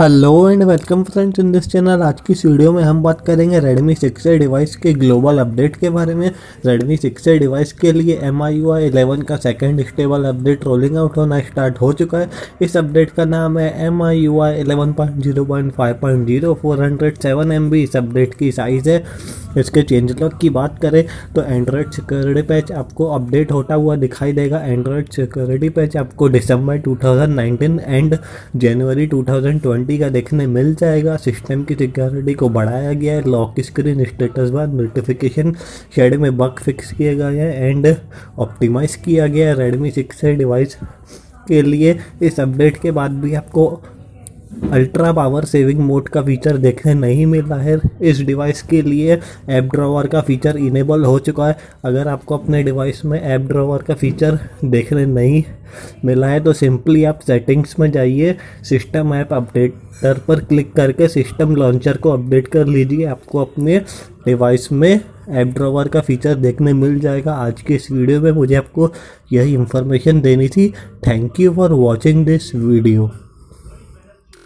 Hello and welcome friends in this channel. आज की इस वीडियो में हम बात करेंगे Redmi 6A डिवाइस के ग्लोबल अपडेट के बारे में। Redmi 6A डिवाइस के लिए MIUI 11 का second stable update rolling out होना स्टार्ट हो चुका है। इस अपडेट का नाम है MIUI 11.0.5.0 407 MB इस अपडेट की साइज़ है। इसके चेंजलॉग की बात करें तो एंड्रॉयड सिक्योरिटी पैच आपको अपडेट होता हुआ दिखाई देगा। एंड्रॉयड सिक्योरिटी पैच आपको दिसंबर 2019 एंड जनवरी 2020 का देखने मिल जाएगा। सिस्टम की सिक्योरिटी को बढ़ाया गया है। Lock screen status bar notification shade में बग फिक्स किए गए हैं एंड ऑप्टिमाइज किया गया है Redmi 6A डिवाइस के लिए। इस अपडेट के बाद भी आपको अल्ट्रा पावर सेविंग मोड का फीचर देखने नहीं मिला है। इस डिवाइस के लिए ऐप ड्रॉवर का फीचर इनेबल हो चुका है। अगर आपको अपने डिवाइस में ऐप ड्रॉवर का फीचर देखने नहीं मिला है तो सिंपली आप सेटिंग्स में जाइए, सिस्टम ऐप अपडेटर पर क्लिक करके सिस्टम लॉन्चर को अपडेट कर लीजिए। आपको अपने डिवाइस में ऐप ड्रॉवर का फीचर देखने मिल जाएगा। आज के इस वीडियो में मुझे आपको यही इन्फॉर्मेशन देनी थी। Thank you for watching this video.